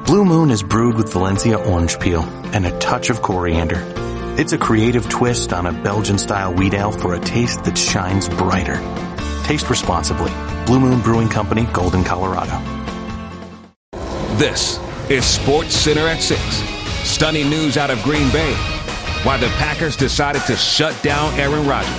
Blue Moon is brewed with Valencia orange peel and a touch of coriander. It's a creative twist on a Belgian-style wheat ale for a taste that shines brighter. Taste responsibly. Blue Moon Brewing Company, Golden, Colorado. This is Sports Center at 6. Stunning news out of Green Bay. Why the Packers decided to shut down Aaron Rodgers.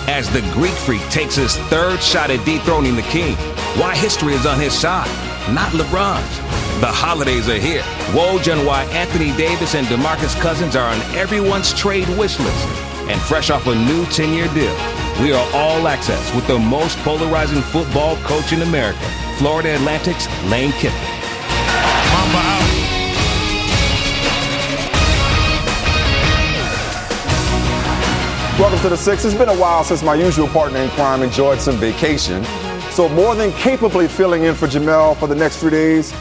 As the Greek Freak takes his third shot at dethroning the King. Why history is on his side, not LeBron's. The holidays are here. Woj on why Anthony Davis and DeMarcus Cousins are on everyone's trade wish list. And fresh off a new 10-year deal, we are all access with the most polarizing football coach in America, Florida Atlantic's Lane Kiffin. Mamba out. Welcome to the 6. It's been a while since my usual partner in crime enjoyed some vacation. So more than capably filling in for Jamel for the next 3 days,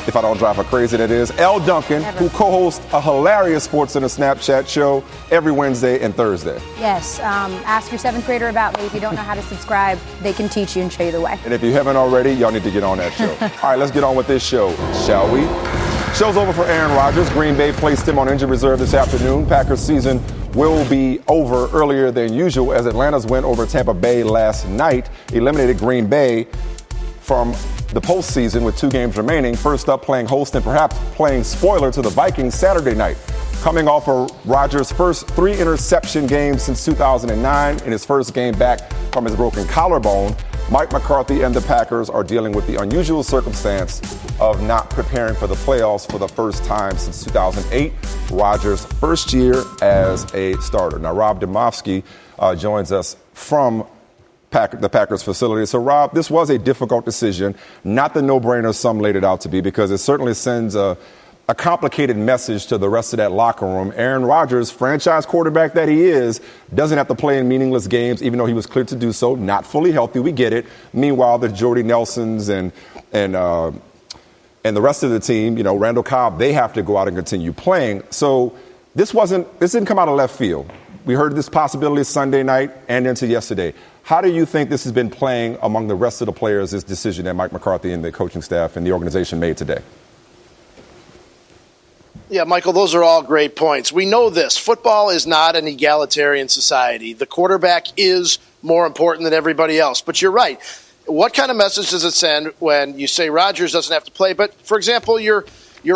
if I don't drive her crazy, that is, Elle Duncan, who co-hosts a hilarious SportsCenter Snapchat show every Wednesday and Thursday. Yes, ask your 7th grader about me. If you don't know how to subscribe, they can teach you and show you the way. And if you haven't already, y'all need to get on that show. All right, let's get on with this show, shall we? Show's over for Aaron Rodgers. Green Bay placed him on injured reserve this afternoon. Packers season will be over earlier than usual as Atlanta's win over Tampa Bay last night eliminated Green Bay from the postseason with 2 games remaining. First up, playing host and perhaps playing spoiler to the Vikings Saturday night. Coming off of Rodgers' first 3-interception game since 2009 in his first game back from his broken collarbone, Mike McCarthy and the Packers are dealing with the unusual circumstance of not preparing for the playoffs for the first time since 2008, Rodgers' first year as a starter. Now, Rob Demovsky joins us from the Packers facility. So, Rob, this was a difficult decision, not the no-brainer some laid it out to be, because it certainly sends a complicated message to the rest of that locker room. Aaron Rodgers, franchise quarterback that he is, doesn't have to play in meaningless games, even though he was cleared to do so. Not fully healthy, we get it. Meanwhile, the Jordy Nelsons and the rest of the team, you know, Randall Cobb, they have to go out and continue playing. So this didn't come out of left field. We heard this possibility Sunday night and into yesterday. How do you think this has been playing among the rest of the players, this decision that Mike McCarthy and the coaching staff and the organization made today? Yeah, Michael, those are all great points. We know this. Football is not an egalitarian society. The quarterback is more important than everybody else. But you're right. What kind of message does it send when you say Rodgers doesn't have to play? But, for example, your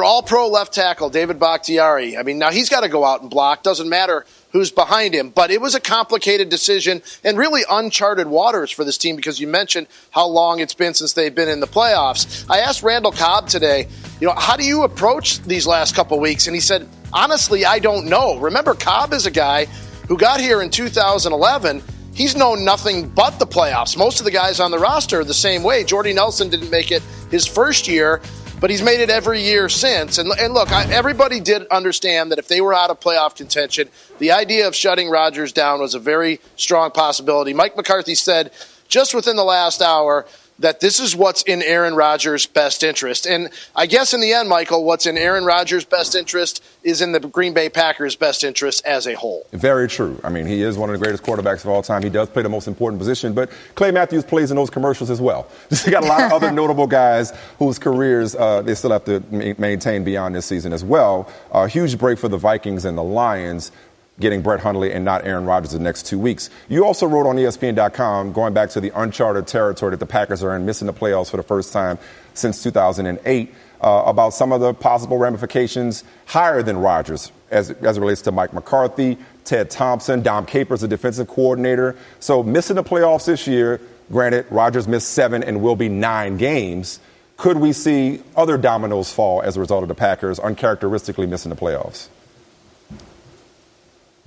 all-pro left tackle, David Bakhtiari, I mean, now he's got to go out and block. Doesn't matter who's behind him. But it was a complicated decision and really uncharted waters for this team because you mentioned how long it's been since they've been in the playoffs. I asked Randall Cobb today, you know, how do you approach these last couple weeks? And he said, honestly, I don't know. Remember, Cobb is a guy who got here in 2011. He's known nothing but the playoffs. Most of the guys on the roster are the same way. Jordy Nelson didn't make it his first year, but he's made it every year since. And look, everybody did understand that if they were out of playoff contention, the idea of shutting Rodgers down was a very strong possibility. Mike McCarthy said just within the last hour that this is what's in Aaron Rodgers' best interest. And I guess in the end, Michael, what's in Aaron Rodgers' best interest is in the Green Bay Packers' best interest as a whole. Very true. I mean, he is one of the greatest quarterbacks of all time. He does play the most important position, but Clay Matthews plays in those commercials as well. You got a lot of other notable guys whose careers they still have to maintain beyond this season as well. A huge break for the Vikings and the Lions, getting Brett Hundley and not Aaron Rodgers the next 2 weeks. You also wrote on ESPN.com, going back to the uncharted territory that the Packers are in, missing the playoffs for the first time since 2008, about some of the possible ramifications higher than Rodgers as it relates to Mike McCarthy, Ted Thompson, Dom Capers, the defensive coordinator. So missing the playoffs this year, granted, Rodgers missed 7 and will be 9 games. Could we see other dominoes fall as a result of the Packers uncharacteristically missing the playoffs?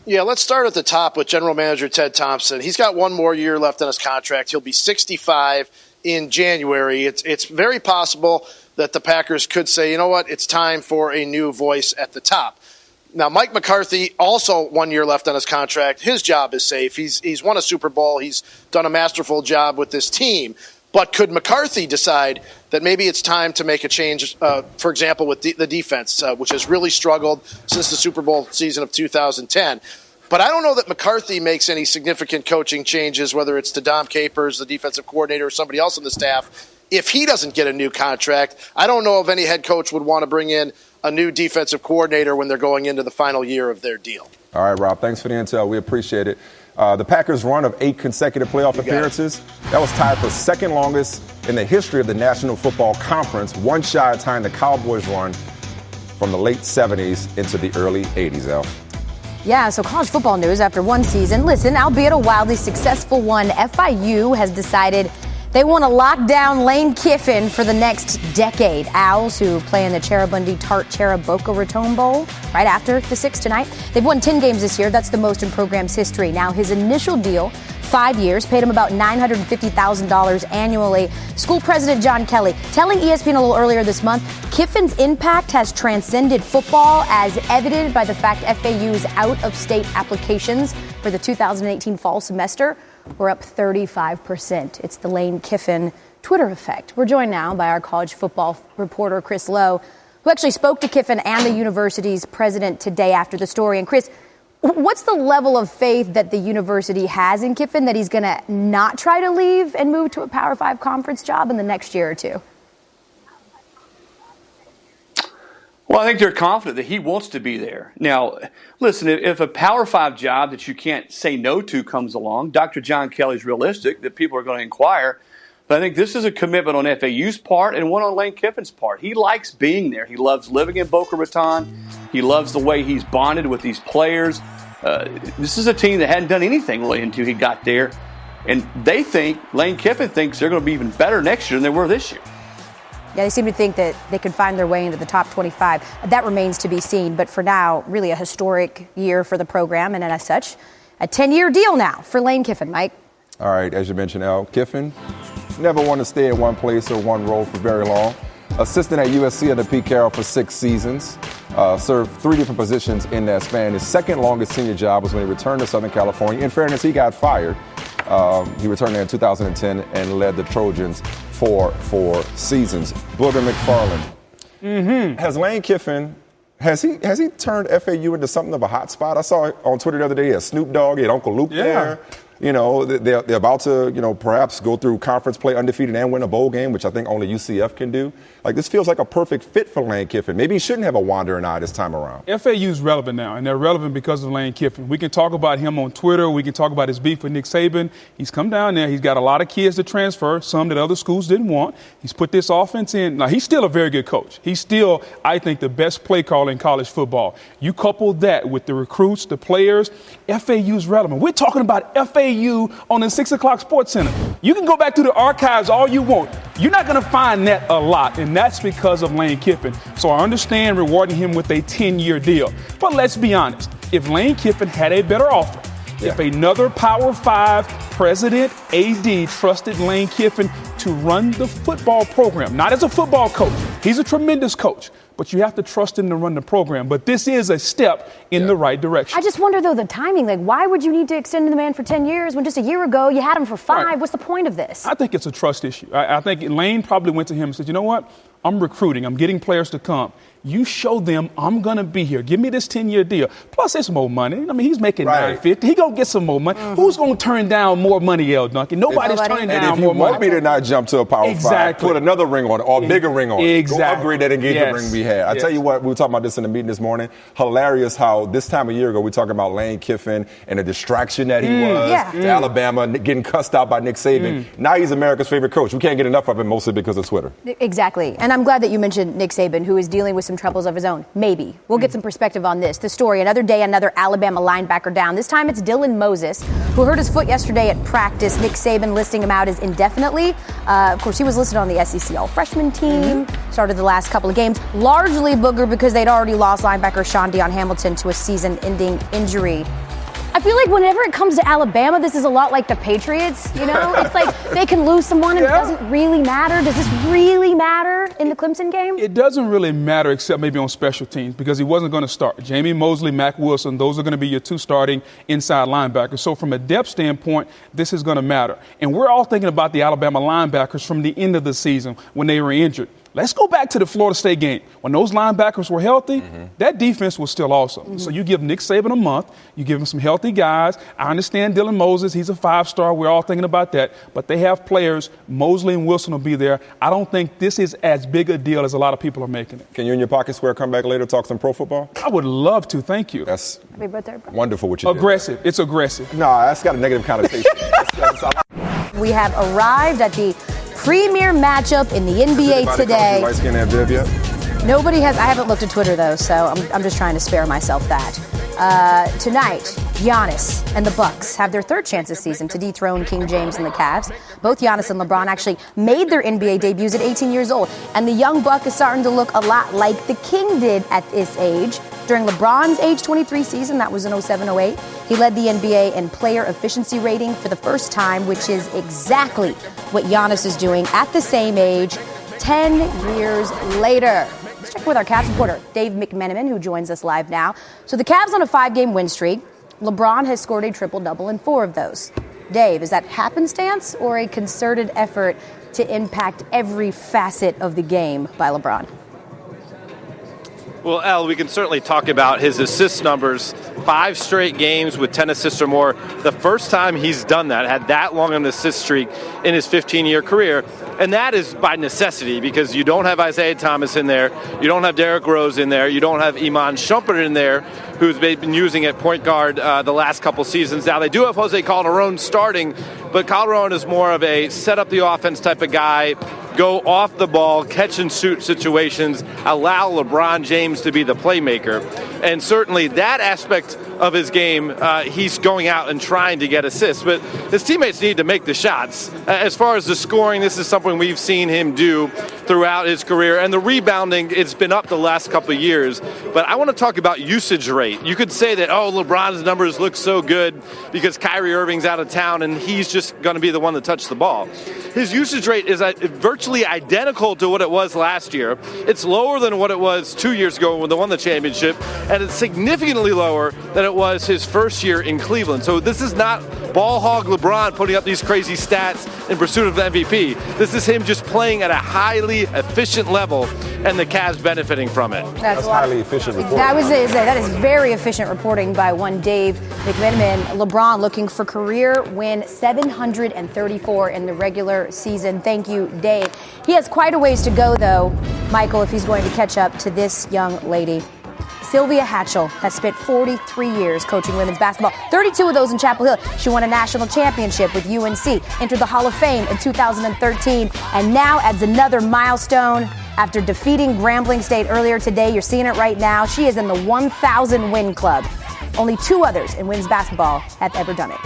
Yeah, let's start at the top with General Manager Ted Thompson. He's got 1 more year left on his contract. He'll be 65 in January. It's very possible that the Packers could say, you know what, it's time for a new voice at the top. Now, Mike McCarthy, also 1 year left on his contract. His job is safe. He's won a Super Bowl. He's done a masterful job with this team. But could McCarthy decide that maybe it's time to make a change, for example, with the defense, which has really struggled since the Super Bowl season of 2010? But I don't know that McCarthy makes any significant coaching changes, whether it's to Dom Capers, the defensive coordinator, or somebody else on the staff, if he doesn't get a new contract, I don't know if any head coach would want to bring in a new defensive coordinator when they're going into the final year of their deal. All right, Rob, thanks for the intel. We appreciate it. The Packers' run of 8 consecutive playoff appearances, that was tied for second longest in the history of the National Football Conference, one shy of tying the Cowboys' run from the late 70s into the early 80s, El. Yeah, so college football news after one season. Listen, albeit a wildly successful one, FIU has decided they want to lock down Lane Kiffin for the next decade. Owls, who play in the Cheribundi Tart Boca Raton Bowl right after the 6 tonight. They've won 10 games this year. That's the most in program's history. Now, his initial deal, 5 years, paid him about $950,000 annually. School president John Kelly telling ESPN a little earlier this month, Kiffin's impact has transcended football, as evidenced by the fact FAU's out-of-state applications for the 2018 fall semester were up 35%. It's the Lane Kiffin Twitter effect. We're joined now by our college football reporter, Chris Lowe, who actually spoke to Kiffin and the university's president today after the story. And Chris, what's the level of faith that the university has in Kiffin that he's going to not try to leave and move to a Power 5 conference job in the next year or two? Well, I think they're confident that he wants to be there. Now, listen, if a Power 5 job that you can't say no to comes along, Dr. John Kelly's realistic that people are going to inquire. But I think this is a commitment on FAU's part and one on Lane Kiffin's part. He likes being there. He loves living in Boca Raton. He loves the way he's bonded with these players. This is a team that hadn't done anything really until he got there. And they think, Lane Kiffin thinks they're going to be even better next year than they were this year. Yeah, they seem to think that they can find their way into the top 25. That remains to be seen. But for now, really a historic year for the program. And as such, a 10-year deal now for Lane Kiffin, Mike. All right, as you mentioned, El, Kiffin never wanted to stay in one place or one role for very long. Assistant at USC under Pete Carroll for 6 seasons. Served 3 different positions in that span. His second longest senior job was when he returned to Southern California. In fairness, he got fired. He returned there in 2010 and led the Trojans for 4 seasons. Booger McFarland. Has Lane Kiffin, has he turned FAU into something of a hot spot? I saw on Twitter the other day, he had Snoop Dogg, he had Uncle Luke there. You know, they're about to, perhaps go through conference play undefeated and win a bowl game, which I think only UCF can do. Like, this feels like a perfect fit for Lane Kiffin. Maybe he shouldn't have a wandering eye this time around. FAU's relevant now, and they're relevant because of Lane Kiffin. We can talk about him on Twitter. We can talk about his beef with Nick Saban. He's come down there. He's got a lot of kids to transfer, some that other schools didn't want. He's put this offense in. Now, he's still a very good coach. He's still, I think, the best play caller in college football. You couple that with the recruits, the players, FAU's relevant. We're talking about FAU on the 6 o'clock Sports Center. You can go back to the archives all you want. You're not going to find that a lot, and that's because of Lane Kiffin. So I understand rewarding him with a 10-year deal. But let's be honest. If Lane Kiffin had a better offer, if another Power 5 president, AD, trusted Lane Kiffin to run the football program, not as a football coach. He's a tremendous coach. But you have to trust him to run the program. But this is a step in the right direction. I just wonder, though, the timing. Like, why would you need to extend the man for 10 years when just a year ago you had him for 5? Right. What's the point of this? I think it's a trust issue. I think Lane probably went to him and said, you know what? I'm recruiting. I'm getting players to come. You show them I'm going to be here. Give me this 10-year deal. Plus, it's more money. I mean, he's making $950. He going to get some more money. Who's going to turn down more money, Elle Duncan? Nobody's turning down more money. And if you want me to not jump to a Power 5, put another ring on it or a bigger ring on it. Go upgrade that engagement ring we had. I tell you what, we were talking about this in the meeting this morning. Hilarious how this time a year ago we talking about Lane Kiffin and the distraction that he was to Alabama, getting cussed out by Nick Saban. Now he's America's favorite coach. We can't get enough of him, mostly because of Twitter. Exactly. And I'm glad that you mentioned Nick Saban, who is dealing with some troubles of his own. Maybe. We'll get some perspective on this. The story, another day, another Alabama linebacker down. This time it's Dylan Moses, who hurt his foot yesterday at practice. Nick Saban listing him out as indefinitely. Of course, he was listed on the SC6 all-freshman team. Started the last couple of games. Largely Booger because they'd already lost linebacker Sean Dion Hamilton to a season-ending injury. I feel like whenever it comes to Alabama, this is a lot like the Patriots, you know? It's like they can lose someone and it doesn't really matter. Does this really matter in the Clemson game? It doesn't really matter except maybe on special teams because he wasn't going to start. Jamie Mosley, Mac Wilson, those are going to be your 2 starting inside linebackers. So from a depth standpoint, this is going to matter. And we're all thinking about the Alabama linebackers from the end of the season when they were injured. Let's go back to the Florida State game. When those linebackers were healthy, that defense was still awesome. So you give Nick Saban a month. You give him some healthy guys. I understand Dylan Moses. He's a 5-star. We're all thinking about that. But they have players. Mosley and Wilson will be there. I don't think this is as big a deal as a lot of people are making it. Can you and your Pocket Square come back later and talk some pro football? I would love to. Thank you. That's wonderful what you did. Aggressive. It's aggressive. No, that's got a negative connotation. We have arrived at the premier matchup in the NBA today. Nobody has. I haven't looked at Twitter, though, so I'm just trying to spare myself that. Tonight, Giannis and the Bucks have their third chance this season to dethrone King James and the Cavs. Both Giannis and LeBron actually made their NBA debuts at 18 years old, and the young Buck is starting to look a lot like the King did at this age. During LeBron's age 23 season, that was in 07-08, he led the NBA in player efficiency rating for the first time, which is exactly what Giannis is doing at the same age 10 years later. Let's check with our Cavs reporter, Dave McMenamin, who joins us live now. So the Cavs on a 5-game win streak. LeBron has scored a triple-double in 4 of those. Dave, is that happenstance or a concerted effort to impact every facet of the game by LeBron? Well, Al, we can certainly talk about his assist numbers. 5 straight games with 10 assists or more. The first time he's done that, had that long an assist streak in his 15-year career. And that is by necessity because you don't have Isaiah Thomas in there. You don't have Derrick Rose in there. You don't have Iman Shumpert in there, who's been using at point guard the last couple seasons. Now, they do have Jose Calderon starting, but Calderon is more of a set up the offense type of guy, go off the ball, catch and shoot situations, allow LeBron James to be the playmaker. And certainly that aspect of his game, he's going out and trying to get assists. But his teammates need to make the shots. As far as the scoring, this is something we've seen him do throughout his career. And the rebounding, it's been up the last couple of years. But I want to talk about usage rate. You could say that, LeBron's numbers look so good because Kyrie Irving's out of town and he's just going to be the one to touch the ball. His usage rate is virtually identical to what it was last year. It's lower than what it was 2 years ago when they won the championship, and it's significantly lower than it was his first year in Cleveland. So this is not ball hog LeBron putting up these crazy stats in pursuit of the MVP. This is him just playing at a highly efficient level, and the Cavs benefiting from it. That's highly efficient reporting. That is very efficient reporting by one Dave McMenamin. LeBron looking for career win 734 in the regular season. Thank you, Dave. He has quite a ways to go, though, Michael, if he's going to catch up to this young lady. Sylvia Hatchell has spent 43 years coaching women's basketball, 32 of those in Chapel Hill. She won a national championship with UNC, entered the Hall of Fame in 2013, and now adds another milestone after defeating Grambling State earlier today. You're seeing it right now. She is in the 1,000 win club. Only 2 others in women's basketball have ever done it.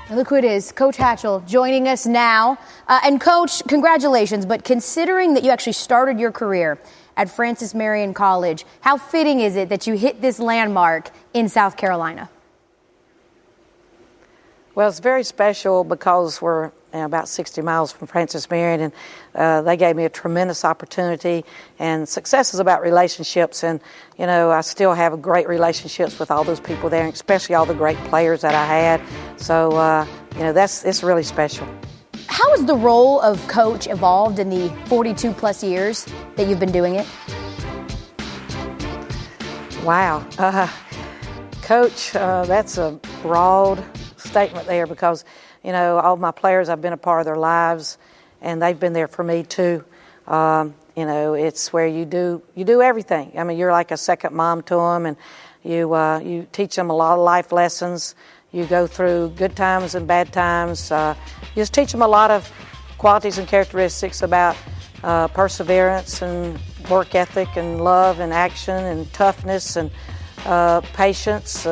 And look who it is, Coach Hatchell joining us now. And Coach, congratulations, but considering that you actually started your career at Francis Marion College, how fitting is it that you hit this landmark in South Carolina? Well, it's very special because we're about 60 miles from Francis Marion, and they gave me a tremendous opportunity. And success is about relationships, and I still have great relationships with all those people there, and especially all the great players that I had. So it's really special. How has the role of coach evolved in the 42 plus years that you've been doing it? Wow. Coach, that's a broad statement there because, all my players, I've been a part of their lives and they've been there for me too. It's where you do everything. I mean, you're like a second mom to them, and you teach them a lot of life lessons. You go through good times and bad times. You just teach them a lot of qualities and characteristics about perseverance and work ethic and love and action and toughness and patience.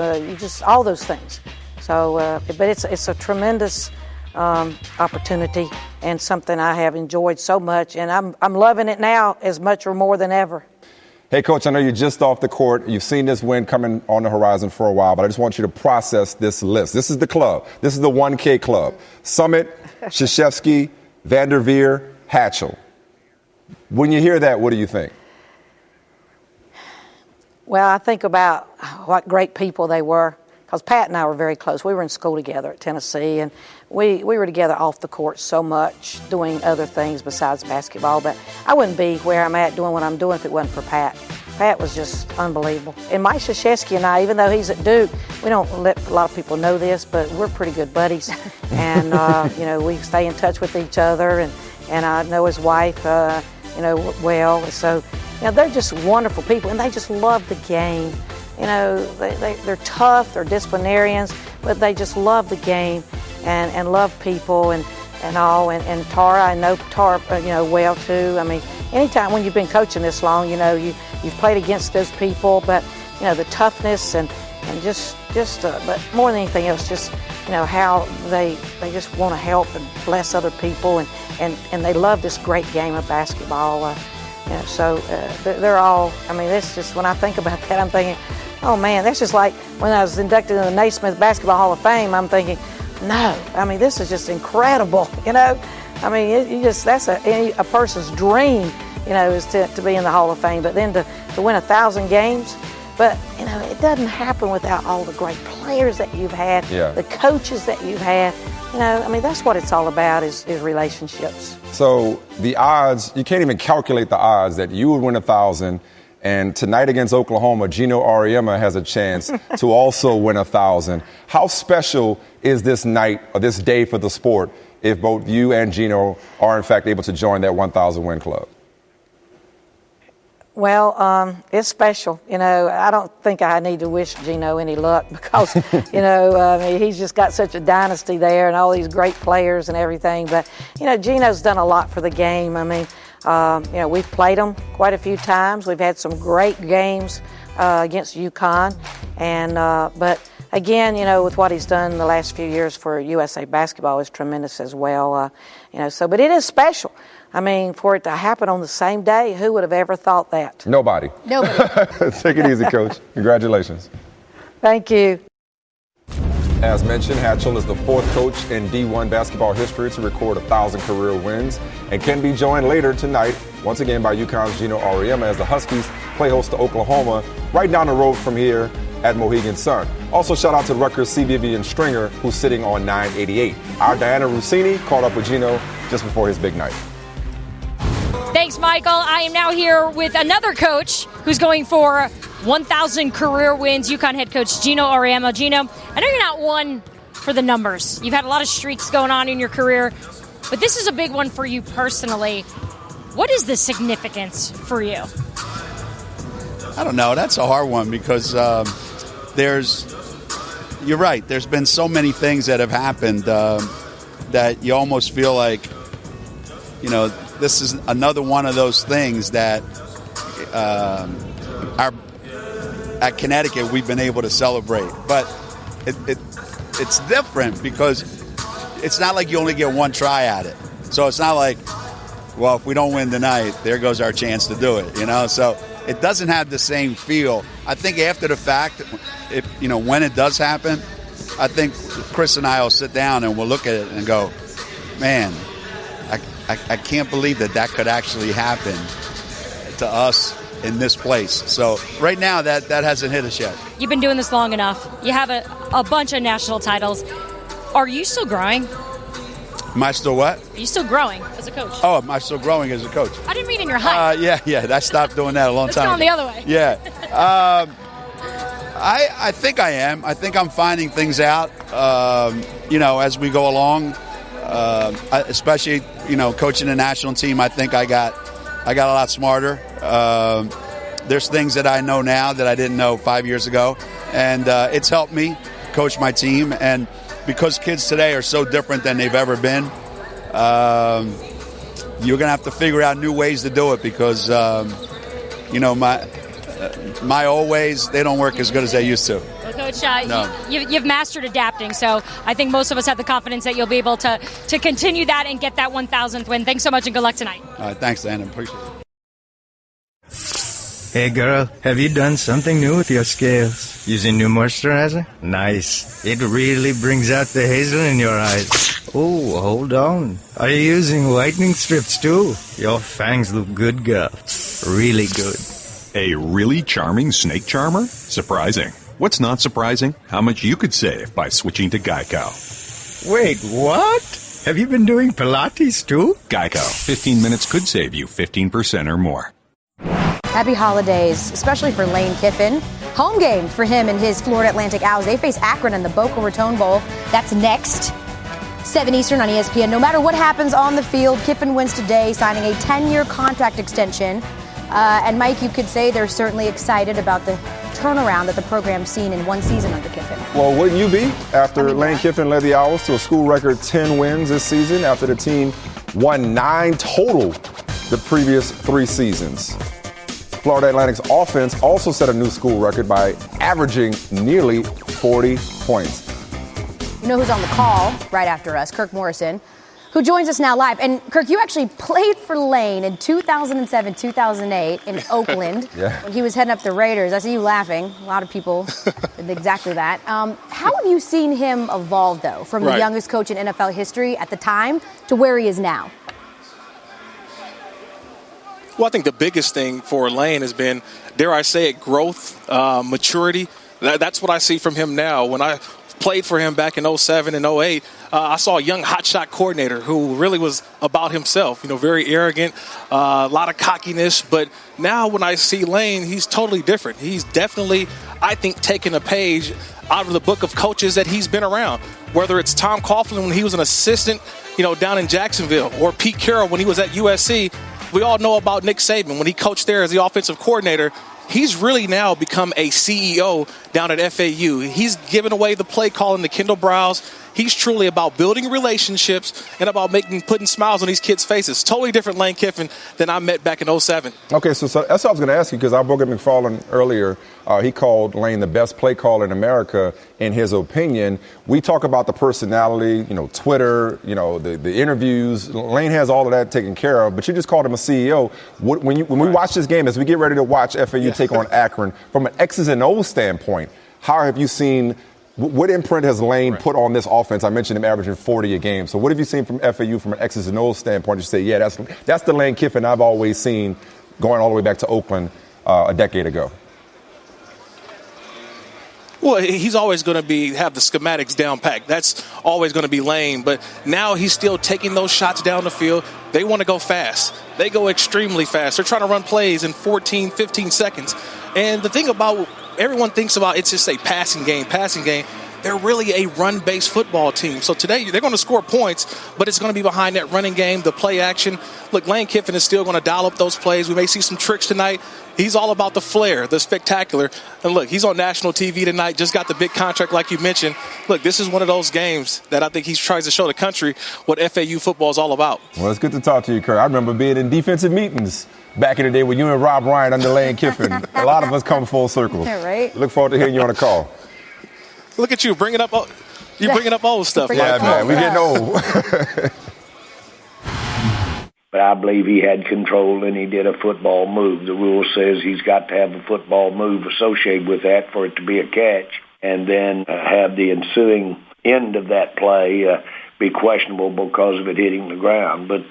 All those things. So, but it's a tremendous opportunity and something I have enjoyed so much, and I'm loving it now as much or more than ever. Hey, Coach, I know you're just off the court. You've seen this win coming on the horizon for a while, but I just want you to process this list. This is the club. This is the 1K club. Summit, Krzyzewski, Vanderveer, Hatchell. When you hear that, what do you think? Well, I think about what great people they were. because Pat and I were very close. We were in school together at Tennessee, and we were together off the court so much, doing other things besides basketball. But I wouldn't be where I'm at doing what I'm doing if it wasn't for Pat. Pat was just unbelievable. And Mike Krzyzewski and I, even though he's at Duke, we don't let a lot of people know this, but we're pretty good buddies. And, we stay in touch with each other, and I know his wife, well. So, they're just wonderful people, and they just love the game. They're tough, they're disciplinarians, but they just love the game and love people and all. And Tara, I know Tara, well too. I mean, anytime when you've been coaching this long, you've played against those people, but the toughness and but more than anything else, just how they just want to help and bless other people, and they love this great game of basketball. So they're all. I mean, that's just, when I think about that, I'm thinking, oh man, that's just like when I was inducted in the Naismith Basketball Hall of Fame. I'm thinking, no, I mean, this is just incredible. I mean, that's a person's dream. Is to be in the Hall of Fame, but then to win 1,000 games. But, it doesn't happen without all the great players that you've had, the coaches that you've had. I mean, that's what it's all about is relationships. So the odds, you can't even calculate the odds that you would win 1,000. And tonight against Oklahoma, Gino Auriemma has a chance to also win 1,000. How special is this night or this day for the sport if both you and Gino are, in fact, able to join that 1,000 win club? Well, it's special. I don't think I need to wish Gino any luck because, he's just got such a dynasty there and all these great players and everything. But, Gino's done a lot for the game. I mean, we've played him quite a few times. We've had some great games against UConn. But, again, with what he's done the last few years for USA basketball is tremendous as well. But it is special. I mean, for it to happen on the same day, who would have ever thought that? Nobody. Take it easy, Coach. Congratulations. Thank you. As mentioned, Hatchell is the fourth coach in D1 basketball history to record 1,000 career wins and can be joined later tonight, once again, by UConn's Gino Auriemma as the Huskies play host to Oklahoma right down the road from here at Mohegan Sun. Also, shout out to Rutgers C. Vivian Stringer, who's sitting on 988. Our Diana Rossini caught up with Gino just before his big night. Thanks, Michael. I am now here with another coach who's going for 1,000 career wins, UConn head coach Gino Auriemma. Gino, I know you're not one for the numbers. You've had a lot of streaks going on in your career, but this is a big one for you personally. What is the significance for you? I don't know. That's a hard one because you're right. There's been so many things that have happened that you almost feel like, this is another one of those things that at Connecticut we've been able to celebrate. But it's different because it's not like you only get one try at it. So it's not like, well, if we don't win tonight, there goes our chance to do it, So it doesn't have the same feel. I think after the fact, when it does happen, I think Chris and I will sit down and we'll look at it and go, man, I can't believe that could actually happen to us in this place. So right now that hasn't hit us yet. You've been doing this long enough. You have a bunch of national titles. Are you still growing? Am I still what? Are you still growing as a coach? Oh, am I still growing as a coach? I didn't mean in your height. Yeah. I stopped doing that a long time ago. Let's go on the other way. Yeah. I think I am. I think I'm finding things out, as we go along. Especially, coaching the national team, I think I got a lot smarter. There's things that I know now that I didn't know 5 years ago, and it's helped me coach my team. And because kids today are so different than they've ever been, you're going to have to figure out new ways to do it because, my old ways, they don't work as good as they used to. Well, Coach, you've mastered adapting, so I think most of us have the confidence that you'll be able to continue that and get that 1,000th win. Thanks so much and good luck tonight. All right, thanks, Dan. Appreciate it. Hey girl, have you done something new with your scales? Using new moisturizer? Nice. It really brings out the hazel in your eyes. Oh, hold on. Are you using whitening strips too? Your fangs look good, girl. Really good. A really charming snake charmer? Surprising. What's not surprising? How much you could save by switching to Geico. Wait, what? Have you been doing Pilates too? Geico. 15 minutes could save you 15% or more. Happy holidays, especially for Lane Kiffin. Home game for him and his Florida Atlantic Owls. They face Akron in the Boca Raton Bowl. That's next. 7 Eastern on ESPN. No matter what happens on the field, Kiffin wins today, signing a 10-year contract extension. And Mike, you could say they're certainly excited about the turnaround that the program's seen in one season under Kiffin. Well, wouldn't you be after Lane Kiffin led the Owls to a school record 10 wins this season after the team won 9 total the previous 3 seasons? Florida Atlantic's offense also set a new school record by averaging nearly 40 points. You know who's on the call right after us? Kirk Morrison, who joins us now live. And Kirk, you actually played for Lane in 2007, 2008 in Oakland when he was heading up the Raiders. I see you laughing. A lot of people did exactly that. How have you seen him evolve, though, from the youngest coach in NFL history at the time to where he is now? Well, I think the biggest thing for Lane has been, dare I say it, growth, maturity. That's what I see from him now. When I played for him back in 07 and 08, I saw a young hotshot coordinator who really was about himself, very arrogant, a lot of cockiness. But now when I see Lane, he's totally different. He's definitely, I think, taken a page out of the book of coaches that he's been around, whether it's Tom Coughlin when he was an assistant, down in Jacksonville, or Pete Carroll when he was at USC. We all know about Nick Saban when he coached there as the offensive coordinator. He's really now become a CEO down at FAU. He's given away the play calling to Kendall Browse. He's truly about building relationships and about putting smiles on these kids' faces. Totally different Lane Kiffin than I met back in 07. Okay, so that's what I was going to ask you, because our Booger McFarland earlier, he called Lane the best play caller in America in his opinion. We talk about the personality, Twitter, the interviews. Lane has all of that taken care of, but you just called him a CEO. When we watch this game, as we get ready to watch FAU take on Akron, from an X's and O's standpoint, how have you seen – what imprint has Lane put on this offense? I mentioned him averaging 40 a game. So what have you seen from FAU from an X's and O's standpoint? You say, yeah, that's the Lane Kiffin I've always seen going all the way back to Oakland a decade ago. Well, he's always going to have the schematics down packed. That's always going to be Lane. But now he's still taking those shots down the field. They want to go fast. They go extremely fast. They're trying to run plays in 14, 15 seconds. And the thing about everyone thinks about it's just a passing game. They're really a run-based football team. So today they're going to score points, but it's going to be behind that running game, the play action. Look, Lane Kiffin is still going to dial up those plays. We may see some tricks tonight. He's all about the flair, the spectacular. And look, he's on national TV tonight, just got the big contract like you mentioned. Look, this is one of those games that I think he tries to show the country what FAU football is all about. Well, it's good to talk to you, Kurt. I remember being in defensive meetings back in the day with you and Rob Ryan under Lane Kiffin. A lot of us come full circle. Yeah, right? Look forward to hearing you on the call. Look at you bringing up old stuff. Yeah, man, we're getting old. But I believe he had control and he did a football move. The rule says he's got to have a football move associated with that for it to be a catch, and then have the ensuing end of that play be questionable because of it hitting the ground. But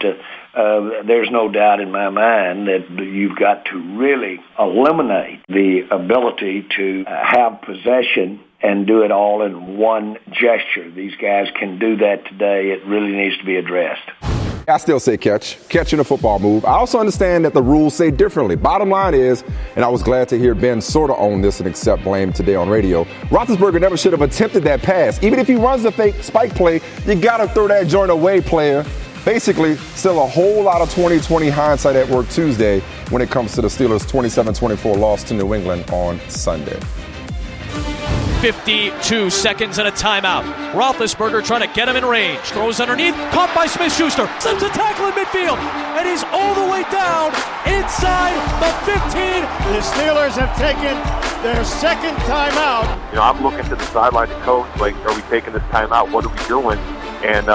there's no doubt in my mind that you've got to really eliminate the ability to have possession and do it all in one gesture. These guys can do that today. It really needs to be addressed. I still say catching a football move. I also understand that the rules say differently. Bottom line is, and I was glad to hear Ben sort of own this and accept blame today on radio, Roethlisberger never should have attempted that pass. Even if he runs the fake spike play, you got to throw that joint away, player. Basically, still a whole lot of 20/20 hindsight at work Tuesday when it comes to the Steelers' 27-24 loss to New England on Sunday. 52 seconds and a timeout. Roethlisberger trying to get him in range. Throws underneath. Caught by Smith-Schuster. Slips a tackle in midfield. And he's all the way down inside the 15. The Steelers have taken their second timeout. I'm looking to the sideline to coach, like, are we taking this timeout? What are we doing? And,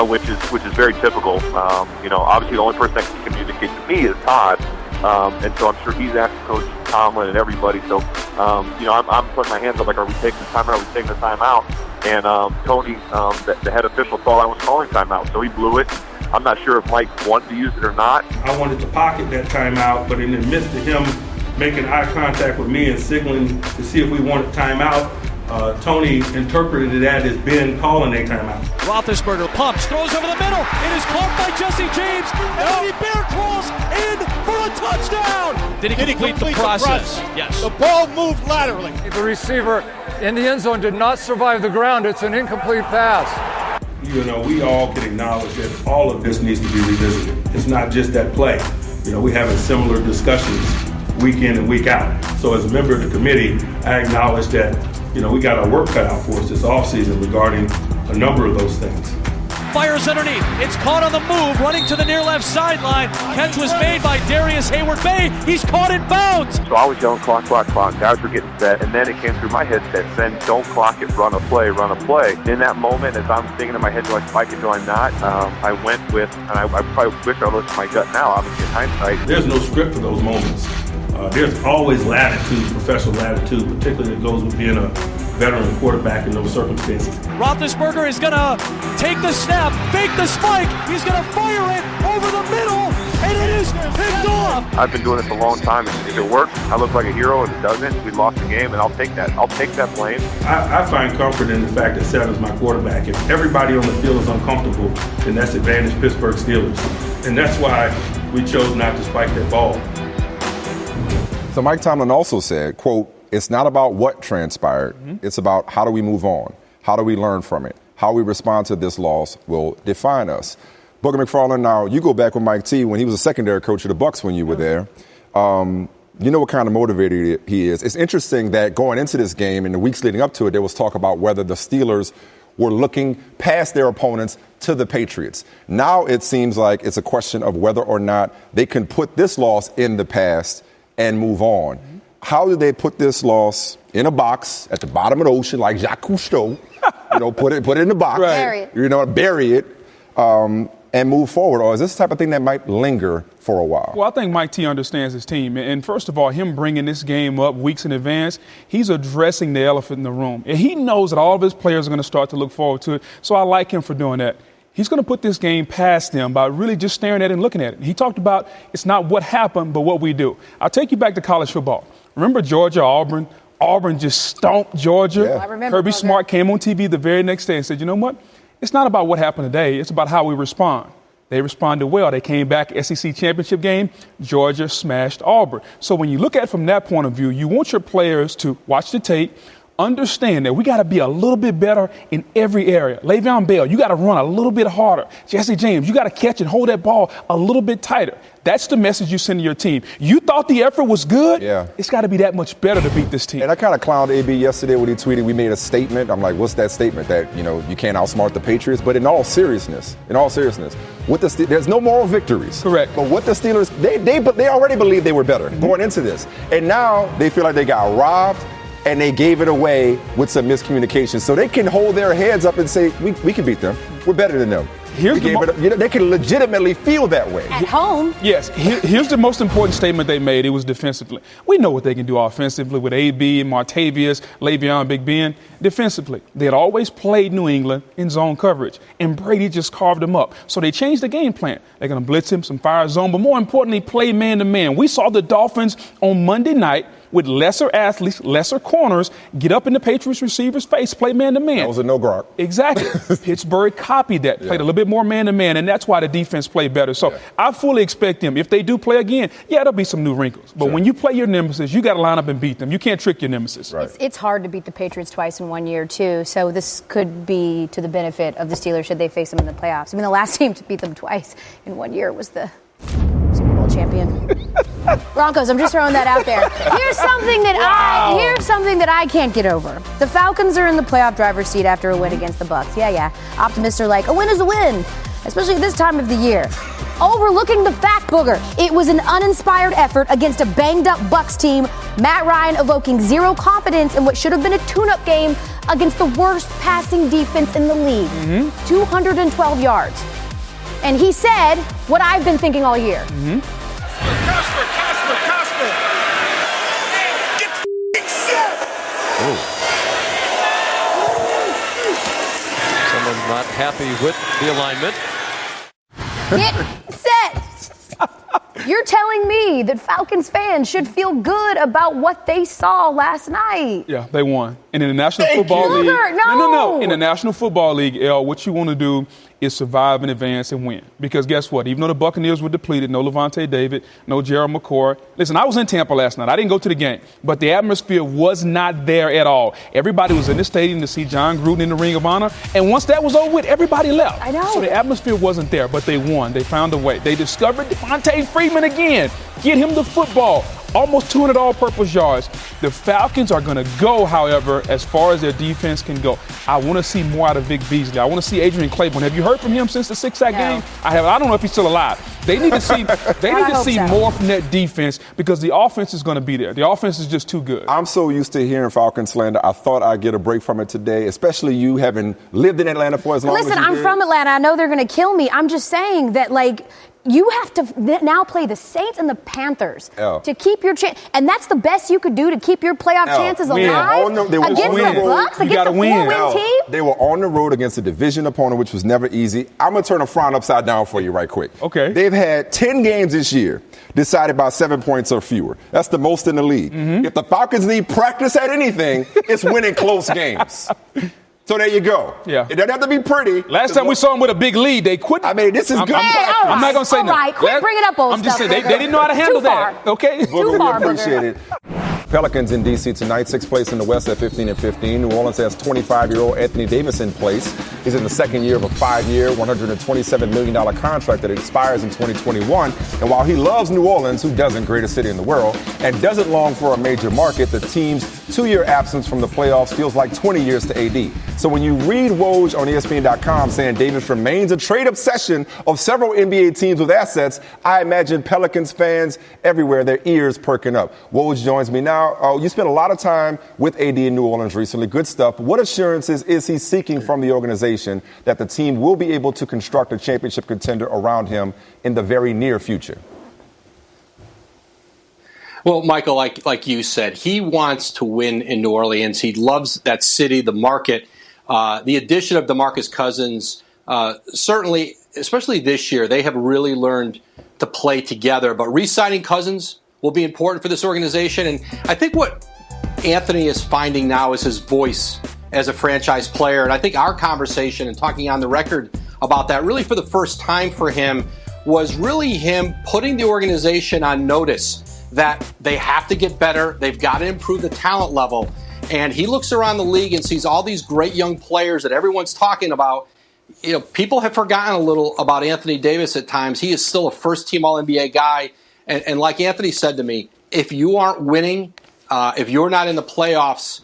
which is very typical. Obviously the only person that can communicate to me is Todd. And so I'm sure he's asked Coach Tomlin and everybody. So, I'm putting my hands up like, are we taking the timeout? Are we taking the timeout? And Tony, the head official, thought I was calling timeout, so he blew it. I'm not sure if Mike wanted to use it or not. I wanted to pocket that timeout, but in the midst of him making eye contact with me and signaling to see if we wanted timeout. Tony interpreted that as Ben calling a timeout. Roethlisberger pumps, throws over the middle. It is caught by Jesse James, and Eddie Bear crawls in for a touchdown. Did he complete the process? Yes. The ball moved laterally. The receiver in the end zone did not survive the ground. It's an incomplete pass. You know, we all can acknowledge that all of this needs to be revisited. It's not just that play. You know, we're having similar discussions week in and week out. So as a member of the committee, I acknowledge that, you know, we got our work cut out for us this offseason regarding a number of those things. Fires underneath. It's caught on the move, running to the near left sideline. Catch was made by Darius Hayward-Bay. He's caught in bounds. So I was yelling, clock, clock, clock. Guys were getting set, and then it came through my head that then don't clock it, run a play, run a play. In that moment, as I'm thinking in my head, do I spike it, do I not? I went with, and I probably wish I listened to my gut now, obviously in hindsight. There's no script for those moments. There's always latitude, professional latitude, particularly that goes with being a veteran quarterback in those circumstances. Roethlisberger is going to take the snap, fake the spike. He's going to fire it over the middle, and it is picked off. I've been doing this a long time, and if it works, I look like a hero. If it doesn't, we lost the game, and I'll take that. I'll take that blame. I find comfort in the fact that Seven's my quarterback. If everybody on the field is uncomfortable, then that's advantage Pittsburgh Steelers. And that's why we chose not to spike that ball. So Mike Tomlin also said, quote, "It's not about what transpired. It's about how do we move on? How do we learn from it? How we respond to this loss will define us." Booger McFarland, now you go back with Mike T when he was a secondary coach of the Bucs when you were there. You know what kind of motivator he is. It's interesting that going into this game and the weeks leading up to it, there was talk about whether the Steelers were looking past their opponents to the Patriots. Now it seems like it's a question of whether or not they can put this loss in the past and move on. How do they put this loss in a box at the bottom of the ocean like Jacques Cousteau? You know, put it in the box. Right. Bury it, and move forward? Or is this the type of thing that might linger for a while? Well, I think Mike T understands his team. And first of all, him bringing this game up weeks in advance, he's addressing the elephant in the room. And he knows that all of his players are going to start to look forward to it. So I like him for doing that. He's going to put this game past them by really just staring at it and looking at it. He talked about it's not what happened, but what we do. I'll take you back to college football. Remember Georgia, Auburn? Auburn just stomped Georgia. Yeah. I remember Kirby Smart came on TV the very next day and said, you know what? It's not about what happened today. It's about how we respond. They responded well. They came back, SEC championship game. Georgia smashed Auburn. So when you look at it from that point of view, you want your players to watch the tape, understand that we got to be a little bit better in every area. Le'Veon Bell, you got to run a little bit harder. Jesse James, you got to catch and hold that ball a little bit tighter. That's the message you send to your team. You thought the effort was good? Yeah. It's got to be that much better to beat this team. And I kind of clowned AB yesterday when he tweeted we made a statement. I'm like, what's that statement? That, you know, you can't outsmart the Patriots. But in all seriousness, with there's no moral victories. Correct. But what the Steelers, they already believed they were better going into this. And now they feel like they got robbed. And they gave it away with some miscommunication. So they can hold their heads up and say, we can beat them. We're better than them. They can legitimately feel that way. At home. Yes. Here's the most important statement they made. It was defensively. We know what they can do offensively with AB, Martavius, Le'Veon, Big Ben. Defensively, they had always played New England in zone coverage, and Brady just carved them up. So they changed the game plan. They're going to blitz him, some fire zone, but more importantly, play man-to-man. We saw the Dolphins on Monday night with lesser athletes, lesser corners, get up in the Patriots receiver's face, play man-to-man. That was a no Gronk. Exactly. Pittsburgh copied that, played a little bit more man-to-man, and that's why the defense played better. So I fully expect them, if they do play again, there'll be some new wrinkles. But when you play your nemesis, you got to line up and beat them. You can't trick your nemesis. Right. It's hard to beat the Patriots twice in 1 year, too. So this could be to the benefit of the Steelers should they face them in the playoffs. I mean, the last team to beat them twice in 1 year was the Super Bowl champion. Broncos, I'm just throwing that out there. Here's something that I can't get over. The Falcons are in the playoff driver's seat after a win against the Bucs. Yeah. Optimists are like, a win is a win, especially at this time of the year. Overlooking the fact, Booger, it was an uninspired effort against a banged-up Bucs team. Matt Ryan evoking zero confidence in what should have been a tune-up game against the worst passing defense in the league. 212 yards. And he said what I've been thinking all year. Casper. Get set. Someone's not happy with the alignment. Get set. You're telling me that Falcons fans should feel good about what they saw last night. Yeah, they won. And in the National Football League, no. In the National Football League, Elle, what you want to do is survive and advance and win. Because guess what? Even though the Buccaneers were depleted, no Levante David, no Gerald McCoy. Listen, I was in Tampa last night. I didn't go to the game, but the atmosphere was not there at all. Everybody was in the stadium to see John Gruden in the Ring of Honor, and once that was over with, everybody left. I know. So the atmosphere wasn't there, but they won. They found a way. They discovered Devontae Freeman again. Get him the football. Almost 200 all-purpose yards. The Falcons are going to go, however, as far as their defense can go. I want to see more out of Vic Beasley. I want to see Adrian Claiborne. Have you heard from him since the 6-sack game? I have. I don't know if he's still alive. They need to see. More from that defense because the offense is going to be there. The offense is just too good. I'm so used to hearing Falcon slander. I thought I'd get a break from it today, especially you having lived in Atlanta for as long as you did. Listen, I'm from Atlanta. I know they're going to kill me. I'm just saying that, you have to now play the Saints and the Panthers to keep your chance. And that's the best you could do to keep your playoff chances alive against the Bucs, against a 4-win team. They were on the road against a division opponent, which was never easy. I'm going to turn a frown upside down for you right quick. Okay. They've had 10 games this year decided by 7 points or fewer. That's the most in the league. Mm-hmm. If the Falcons need practice at anything, it's winning close games. So there you go. Yeah. It doesn't have to be pretty. Last time we saw them with a big lead, they quit. I mean, this is good. I'm not going to say all right. Quit bringing up old I'm just stuff. saying, they didn't know how to handle that. Okay? Too far, we appreciate it. Pelicans in D.C. tonight, 6th place in the West at 15-15. New Orleans has 25-year-old Anthony Davis in place. He's in the second year of a 5-year, $127 million contract that expires in 2021. And while he loves New Orleans, who doesn't, greatest city in the world, and doesn't long for a major market, the team's 2-year absence from the playoffs feels like 20 years to AD. So when you read Woj on ESPN.com saying Davis remains a trade obsession of several NBA teams with assets, I imagine Pelicans fans everywhere, their ears perking up. Woj joins me now. You spent a lot of time with AD in New Orleans recently. Good stuff. What assurances is he seeking from the organization that the team will be able to construct a championship contender around him in the very near future? Well, Michael, like you said, he wants to win in New Orleans. He loves that city, the market. The addition of DeMarcus Cousins, certainly, especially this year, they have really learned to play together. But re-signing Cousins will be important for this organization. And I think what Anthony is finding now is his voice as a franchise player. And I think our conversation and talking on the record about that really for the first time for him was really him putting the organization on notice that they have to get better. They've got to improve the talent level. And he looks around the league and sees all these great young players that everyone's talking about. You know, people have forgotten a little about Anthony Davis at times. He is still a first-team All-NBA guy. And like Anthony said to me, if you aren't winning, if you're not in the playoffs,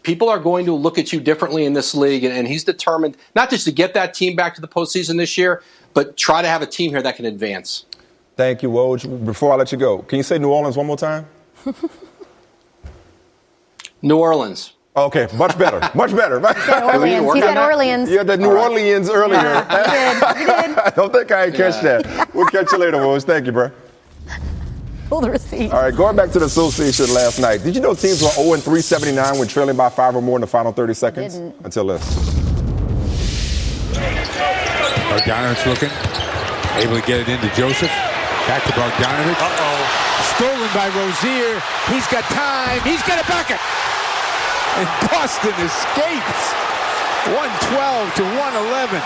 people are going to look at you differently in this league. And he's determined not just to get that team back to the postseason this year, but try to have a team here that can advance. Thank you, Woj. Before I let you go, can you say New Orleans one more time? New Orleans. Okay, much better. Much better. Orleans. He said Orleans. You had the New Orleans earlier. Yeah, you did. I don't think I catch that. We'll catch you later, Woj. Thank you, bro. Pull the receipt. All right, going back to the association last night. Did you know teams were 0-379 when trailing by 5 or more in the final 30 seconds? Didn't. Until this. Bogdanovich looking. Able to get it into Joseph. Back to Bogdanovich. Stolen by Rozier. He's got time. He's got a bucket. And Boston escapes. 112 to 111.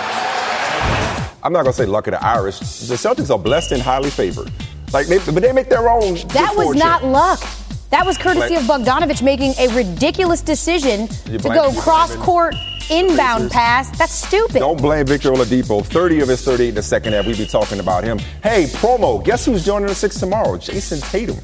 I'm not going to say luck of the Irish. The Celtics are blessed and highly favored. But they make their own. That was not luck. That was courtesy of Bogdanovich making a ridiculous decision to go cross-court inbound pass. That's stupid. Don't blame Victor Oladipo. 30 of his 38 in the second half. We'd be talking about him. Hey, promo. Guess who's joining the Six tomorrow? Jason Tatum.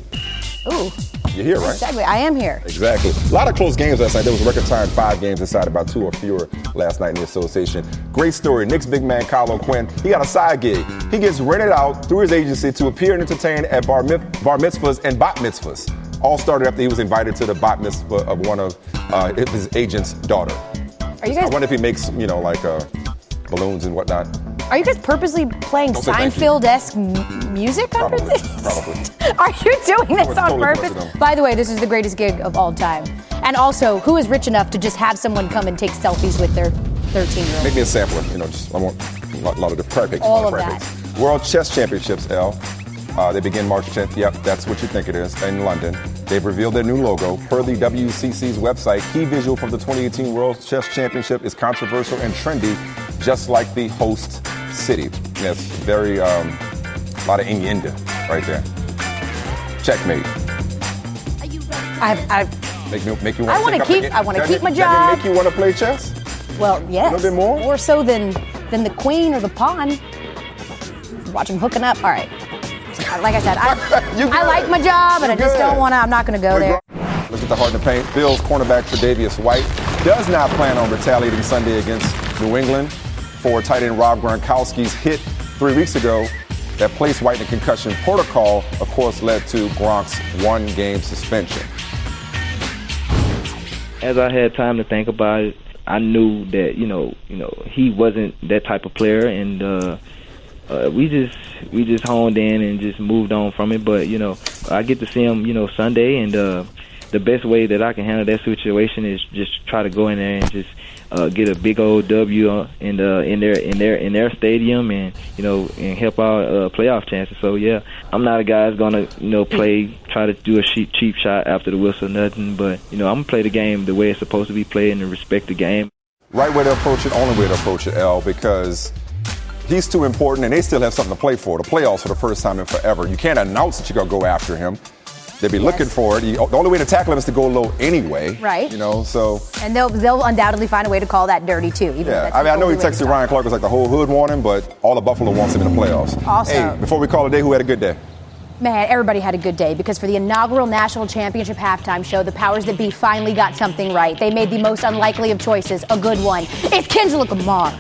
Ooh. You're here, right? Exactly. I am here. Exactly. A lot of close games last night. There was a record time 5 games decided by 2 or fewer last night in the association. Great story. Knicks big man Kyle O'Quinn. He got a side gig. He gets rented out through his agency to appear and entertain at bar mitzvahs and bat mitzvahs. All started after he was invited to the bat mitzvah of one of his agent's daughter. Are you guys? I wonder if he makes, balloons and whatnot. Are you guys purposely playing Seinfeld-esque music? Probably. Are you doing this on totally purpose? By the way, this is the greatest gig of all time. And also, who is rich enough to just have someone come and take selfies with their 13-year-old? Make me a sampler. I want a lot of the prep pics. All of that. World Chess Championships, Elle. They begin March 10th. Yep, that's what you think it is, in London. They've revealed their new logo. Per the WCC's website, key visual from the 2018 World Chess Championship is controversial and trendy, just like the host city. That's very, a lot of innuendo right there. Checkmate. Make you I want to keep my job. That didn't make you want to play chess? Well, yes. A little bit more? More so than the queen or the pawn. Watch them hooking up. All right. Like I said, I like my job, and I just don't want to. I'm not going to go there. Look at the heart in the paint. Bills cornerback Tre'Davious White does not plan on retaliating Sunday against New England for tight end Rob Gronkowski's hit 3 weeks ago that placed White in a concussion protocol, of course, led to Gronk's 1-game suspension. As I had time to think about it, I knew that he wasn't that type of player, and we just honed in and just moved on from it. But I get to see him Sunday, and the best way that I can handle that situation is just try to go in there and just get a big old W in their stadium, and and help our playoff chances. So yeah, I'm not a guy that's gonna try to do a cheap shot after the whistle, nothing. But I'm gonna play the game the way it's supposed to be played and respect the game. Right way to approach it, only way to approach it, L, because he's too important, and they still have something to play for. The playoffs for the first time in forever. You can't announce that you're gonna go after him. They'll be looking for it. The only way to tackle him is to go low anyway. Right. So. And they'll undoubtedly find a way to call that dirty too. I know he texted Ryan Clark was like the whole hood want him, but all of Buffalo wants him in the playoffs. Also, hey, before we call it a day, who had a good day? Man, everybody had a good day because for the inaugural national championship halftime show, the powers that be finally got something right. They made the most unlikely of choices, a good one. It's Kendrick Lamar.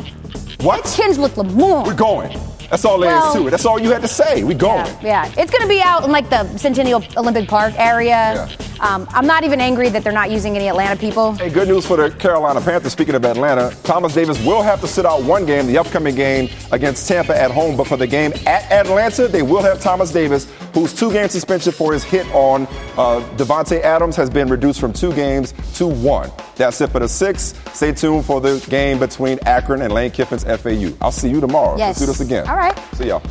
What? It's Kendrick Lamar. We're going. That's all there is to it. That's all you had to say. We going. Yeah. It's going to be out in like the Centennial Olympic Park area. Yeah. I'm not even angry that they're not using any Atlanta people. Hey, good news for the Carolina Panthers. Speaking of Atlanta, Thomas Davis will have to sit out one game, the upcoming game against Tampa at home. But for the game at Atlanta, they will have Thomas Davis, whose 2-game suspension for his hit on Devontae Adams has been reduced from 2 games to 1. That's it for the 6. Stay tuned for the game between Akron and Lane Kiffin's FAU. I'll see you tomorrow. Yes. Let's do this again. All right. See y'all.